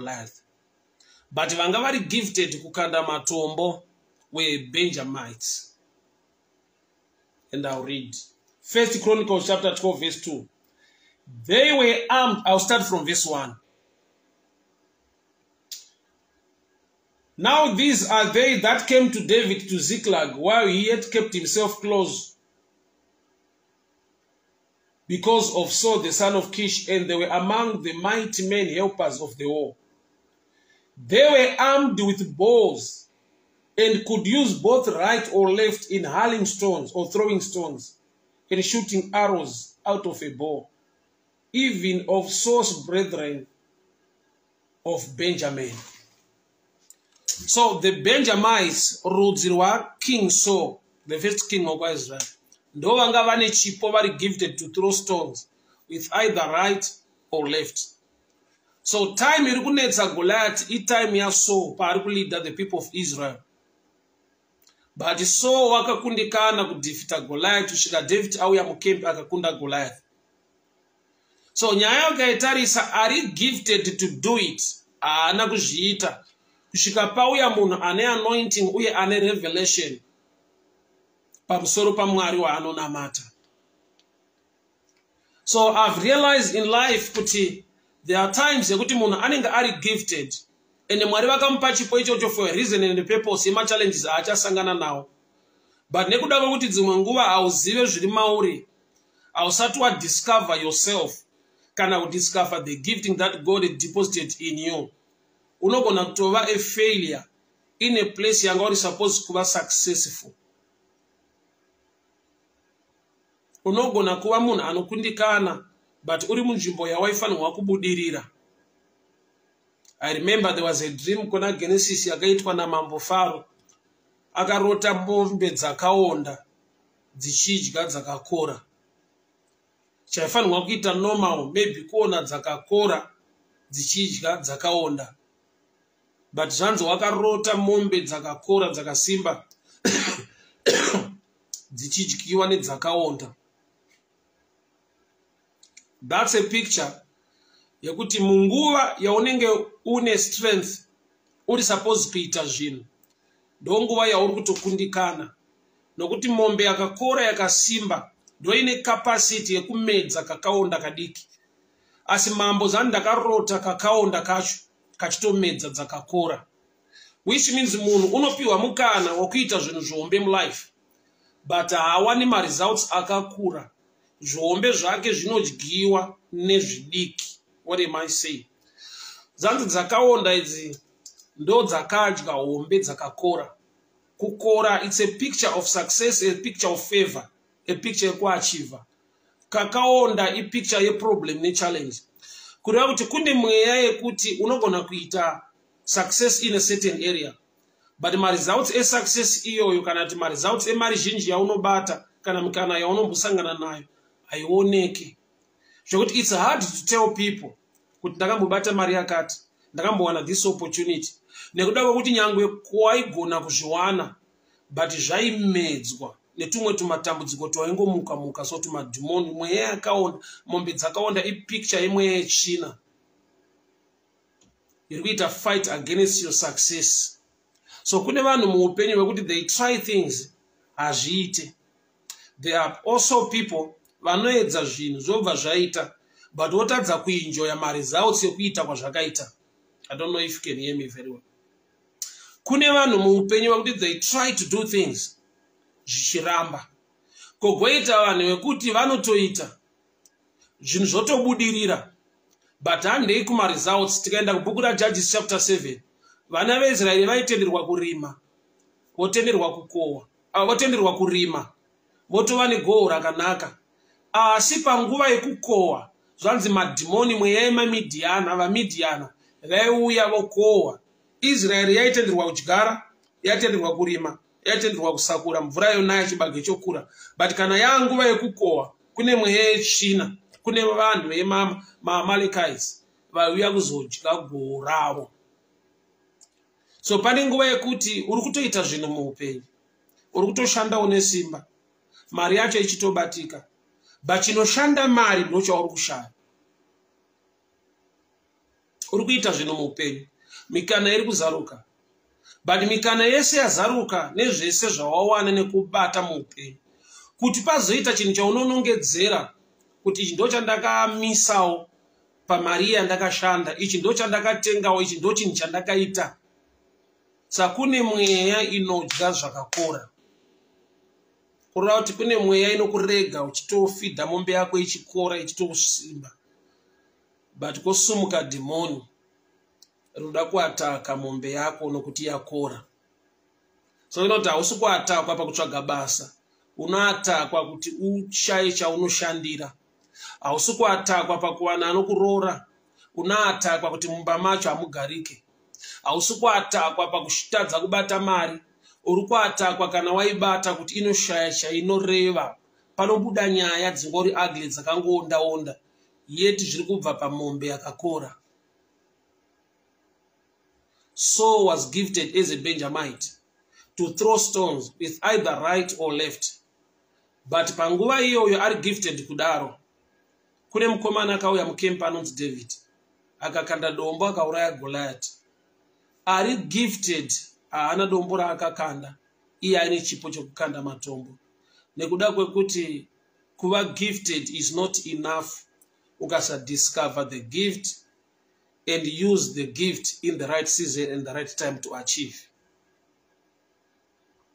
Goliath. But vanga vari gifted kukanda matombo were Benjamites. And I'll read 1 Chronicles chapter 12 verse 2. They were armed. I'll start from verse 1. Now these are they that came to David to Ziklag while he yet kept himself close because of Saul the son of Kish, and they were among the mighty men helpers of the war. They were armed with bows and could use both right or left in hurling stones or throwing stones and shooting arrows out of a bow, even of Saul's brethren of Benjamin. So the Benjamites ruled King Saul, the first king of Israel. Ndo vanga vane chipo vari gifted to throw stones with either right or left. So time iri kunetsa Goliath, time ya Saul paari kuleader the people of Israel. But Saul wakakundikana kudefeata Goliath kusvika David auya mukempi akakunda Goliath. So nyaya yakaitarisa ari gifted to do it, haana kuzviita kusvika pauya munhu ane anointing uye ane revelation pamusoro paMwari waanonamata. So I've realized in life kuti there are times yekuti munhu anenge ari gifted and Mwari vakamupa chipo ichocho for a reason and a purpose yema challenges aachasangana nawo. But nekuda kwekuti dzimwe nguva hauzive zviri mauri, hausati wadiscover yourself kana kudiscover the gifting that God had deposited in you, unogona kutova a failure in a place yanga uri supposed kuva successful. Unogona kuva munhu anokundikana but uri munzvimbo yawaifanirwa kubudirira. I remember there was a dream kuna Genesis yakaitwa naMambo Faro. Akarota mombe dzakaonda dzichidya dzakakora. Chaifanirwa kuita normal, maybe kuona dzakakora dzichidya dzakaonda. But zvanzi wakarota mombe dzakakora dzakasimba dzichidyiwa nedzakaonda. That's a picture yekuti munguva yaunenge une strength uri supposed kuita zvinhu ndonguva yauri kutokundikana, nokuti mombe yakakora yakasimba ndo ine capacity yekumedza kakaonda kadiki. Asi mambo zvandakarota kakaonda kacho kachitomedza dzakakora, which means munhu unopiwa mukana wekuita zvinhu zvihombe mulife but haawani maresults akakura. Zvihombe zvake zvinodyiwa nezvidiki. What am I saying? Zanzi dzakaonda idzi ndo dzakadya hombe dzakakora. Kukora, it's a picture of success, a picture of favor, a picture yekuachieve. Kakaonda i picture ye problem ne challenge. Kureva kuti kune mweya yekuti unogona kuita success in a certain area, but ma results e success iyoyo kana kuti ma results e mari zhinji yaunobata kana mikana yaunombosangana nayo haioneki. Zvekuti it's hard to tell people kuti ndakambobata mari yakati, ndakambowana this opportunity, nekuda kwekuti nyangwe kwaigona kuzviwana but zvaimedzwa netumwe tumatambudziko twaingomuka muka so tumadhimoni. Mweya yakaonda, mombe dzakaonda i picture yemweya yechina iri kuita fight against your success. So kune vanhu muupenyu wekuti they try things hazviite. There are also people vanoedza zvinhu zvobva zvaita but wotadza kuenjoya maresults ekuita kwazvakaita. I don't know if you can hear me very well. Kune vanhu muupenyu wekuti they try to do things zvichiramba, kogoita vanhu vekuti vanotoita zvinhu zvotobudirira but handei kumaresults. Tikaenda kubhuku raJudges chapter 7, vana veIsraeri vaitenderwa kurima, votenderwa kukohwa, votenderwa kurima, votova negohwo rakanaka. Asi panguva yekukohwa zvanzi madhimoni, mweya yemamidhiana, vamidhiana vaiuya vokohwa. Israeri yaitenderwa kudyara, yaitenderwa kurima, yaitenderwa kusakura, mvura yonaya chibage chokura. But kana yanguva yekukohwa kune mweya yechina, kune vanhu vemaAmalekites vauya kuzodya gohwo ravo. So pane nguva yekuti uri kutoita zvinhu muupenyu, uri kutoshandawo nesimba, mari yacho ichitobatika, but chinoshanda mari ndochauri kushaya. uri kuita zvinhu muupenyu, mikana iri kuzaruka. But mikana yese yazaruka nezvese zvawawana nekubata muupenyu, kuti pazoita chinhu chaunonongedzera kuti ichi ndo chandakamisawo pamari yandakashanda, ichi ndo chandakatengawo, ichi ndo chinhu chandakaita. Saka kune mweya inodya zvakakora. Kureva kuti kune mweya inokurega uchitofidha mombe yako ichikora ichitosimba. But kosumuka dhimoni ruda kuataka mombe yako nokuti yakora. So inoti hausi kuatakwa pakutsvaga basa, unoatakwa kuti ushaye chaunoshandira. Hausi kuatakwa pakuwana anokuroora, unoatakwa kuti mumba macho hamugarike. Hausi kuatakwa pakutadza kubata mari, uri kuatakwa kana waibata kuti inoshaya chainoreva. Panobuda nyaya dzingori ugly dzakangoonda-onda, yeti zviri kubva pamombe yakakora. Saul was gifted as a Benjamite to throw stones with either right or left. But panguva iyoyo ari gifted kudaro, kune mukomana akauya mukempa anonzi David, akakanda dombo akauraya Goliath. Ari gifted haana dombo raakakanda, iye aine chipo chokukanda matombo. Nekuda kwekuti kuva gifted is not enough ukasadiscover the gift and use the gift in the right season and the right time to achieve.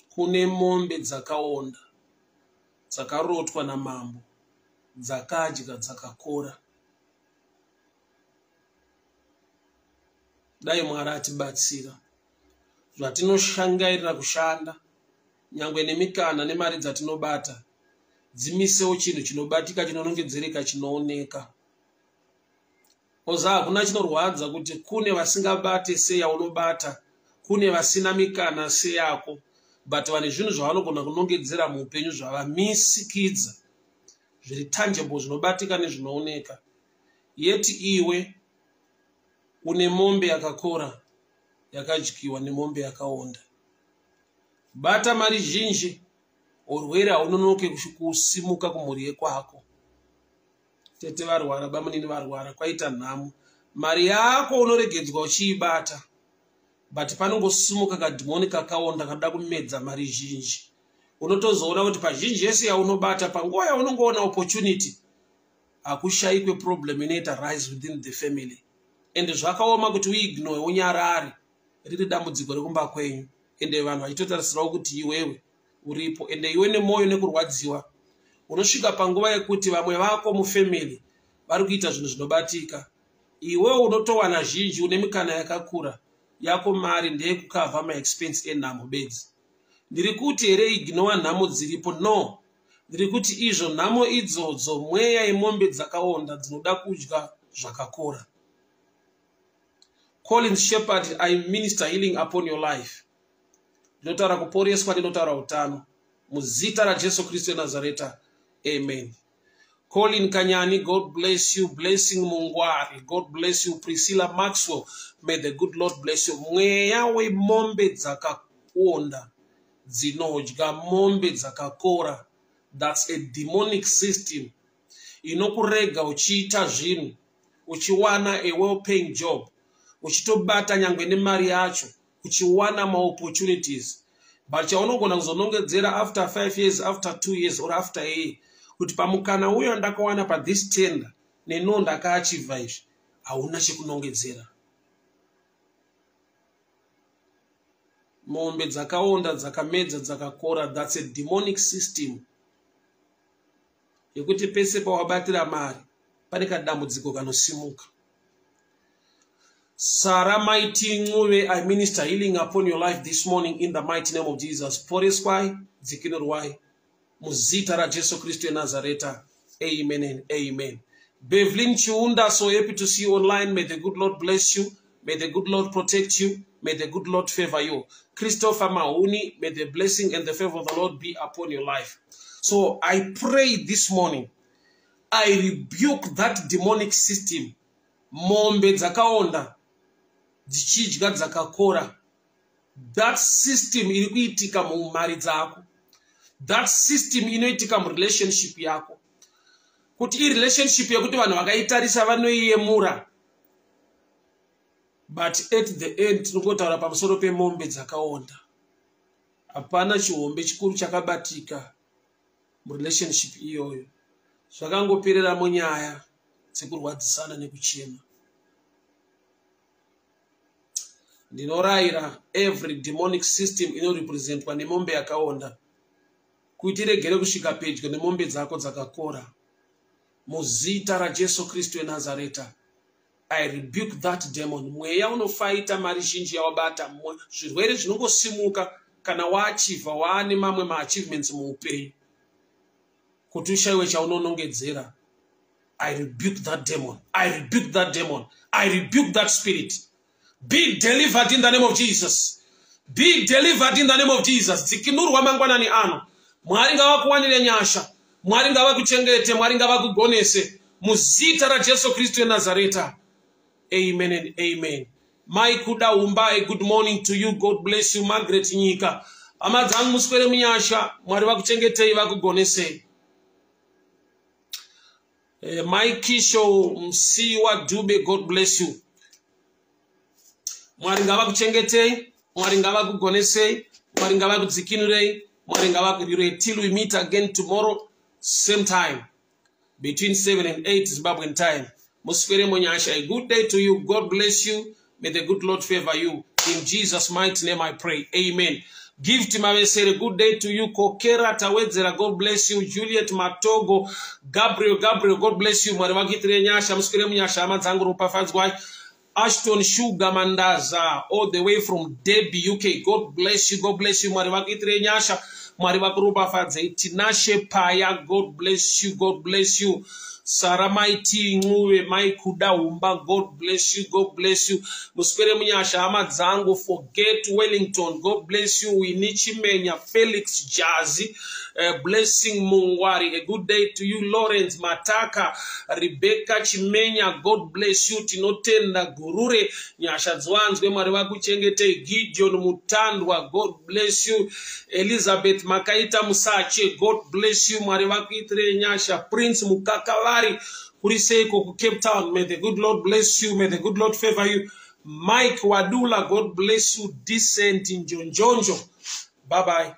Kune mombe dzakaonda, dzakarotwa namambo, dzakadya dzakakora. Dai Mwari atibatsira zvatinoshangairira kushanda, nyangwe nemikana nemari dzatinobata, dzimisewo chinhu chinobatika, chinonongedzereka, chinooneka. Oza hakuna chinorwadza kuti kune vasingabate seyaunobata, kune vasina mikana seyako, but vane zvinhu zvavanogona kunongedzera muupenyu zvavamisikidza, zviri tangible, zvinobatika nezvinooneka. Yeti iwe une mombe yakakora yakadyiwa nemombe yakaonda. Bata mari zhinji, urwere haunonoke kusimuka kumhuri yekwako. Tete varwara, bamunini varwara, kwaita nhamo. Mari yako unoregedzwa uchiibata, but panongosimuka kadhimoni kakaonda kada kumedza mari zhinji. Unotozoona kuti pazhinji yese yaunobata, panguva yaunongoona opportunity, hakushayikwe problem inoita rise within the family. Ende zvakaoma kuti uignore unyarare, riri dambudziko rekumba kwenyu. Ende vanhu vachitotarisirawo kuti iwewe uripo, ende iwe nemoyo nekurwadziwa. Unosvika panguva yekuti vamwe vako mufamily vari kuita zvinhu zvinobatika. Iwewe unotowana zhinji, une mikana yakakura, yako mari ndeye kukavha maexpense enhamo bedzi. Ndiri kuti here ignore nhamo dziripo? No. Ndiri kuti izvo nhamo idzodzo mweya yemombe dzakaonda dzinoda kudya zvakakora. Collins Shepherd, I minister healing upon your life. Ndinotaura kuporeswa, ndinotaura utano. Muzita raJesu Kristu weNazareta. Amen. Colin Kanyani, God bless you. Blessing Mungwari, God bless you. Priscilla Maxwell, may the good Lord bless you. Mweya wemombe dzakaonda dzinodya mombe dzakakora. That's a demonic system. Inokurega uchiita zvinhu, uchiwana a well-paying job, uchitobata nyangwe nemari yacho, uchiwana ma-opportunities. But chaunogona kuzonongedzera after 5 years, after 2 years, or after a year, kuti pamukana uyo ndakawana pa this tender, neno ndakaachiva izvi, hauna chekunongedzera. Mombe dzakaonda, dzakamedza, dzakakora, that's a demonic system. Yekuti pese pawabatira mari, pane kadambudziko kanosimuka. Sarah Mighty Nguve, I minister healing upon your life this morning in the mighty name of Jesus. Poreswai, Zikinorwai, Muzita raJesu Kristu weNazareta. Amen and amen. Bevlin Chiunda, so happy to see you online. May the good Lord bless you. May the good Lord protect you. May the good Lord favor you. Christopher Mauni, may the blessing and the favor of the Lord be upon your life. So I pray this morning, I rebuke that demonic system. Mombe dzakaonda, dzichidya dzakakora. That system iri kuitika mumari dzako. That system inoitika murelationship yako. Kuti relationship yekuti vanhu vakaitarisa vanoiyemura. but at the end tinogotaura pamusoro pemombe dzakaonda. Hapana chihombe chikuru chakabatika murelationship iyoyo. Zvakangoperera munyaya dzekurwadzisana nekuchema. Ndinorayira every demonic system inorepresentwa nemombe yakaonda kuti iregere kusvika pedyo nemombe dzako dzakakora. Muzita raJesu Kristu weNazareta, I rebuke that demon. Mweya unofaita mari zhinji yawabata, zvirwere zvinongosimuka kana waachiva waane mamwe maachievements muupenyu kuti ushayiwe chaunonongedzera. I rebuke that demon. I rebuke that demon. I rebuke that spirit. Be delivered in the name of Jesus. Be delivered in the name of Jesus. Dzikinurwa mangwanani ano. Mwari ngavakuwanire nyasha. Mwari ngavakuchengete. Mwari ngavakugonese. Muzita raJesu Kristu weNazareta. Amen and amen. Mai Kudaumba, a good morning to you. God bless you. Margaret Nyika. Amadzangu muswere munyasha. Mwari vakuchengetei vakugonese. Mike Show Msiwa Dube, God bless you. Mwari ngavakuchengetei, Mwari ngavakugonesei, Mwari ngavakudzikinurei, Mwari ngavakurerei. Till we meet again tomorrow, same time, between 7 and 8 Zimbabwean time. Muswere munyasha. A good day to you. God bless you. May the good Lord favor you. In Jesus' mighty name I pray. Amen. Give to Mavesere, good day to you. Kokera Tawedzera, God bless you. Juliet Matogo, Gabriel, God bless you. Marivakitire Nyasha, Muskwere Munyasha, Amadzangu Rupafadzwai. Ashton Sugar Mandaza, all the way from Derby, UK. God bless you. God bless you. Marivakitire Nyasha, Marivakurupafadzai. Tinashe Paya, God bless you. God bless you. Saramaiti Nguwe Mai Kudaumba, God bless you, God bless you. Muskwere Munyasha Amadzangu, Forget Wellington, God bless you. Winichi Menya, Felix Jazi, Blessing Mungwari, a good day to you. Lawrence Mataka, Rebecca Chimenya, God bless you. Tinotenda Gurure, Nyasha Zwanzwe Mariwaku Chengete, Gideon Mutandwa, God bless you. Elizabeth Makaita Musache, God bless you. Mariwaku Itre Nyasha, Prince Mukakawa Kuriseko, Cape Town. May the good Lord bless you. May the good Lord favor you. Mike Wadula, God bless you. Decent in Jonjo. Bye bye.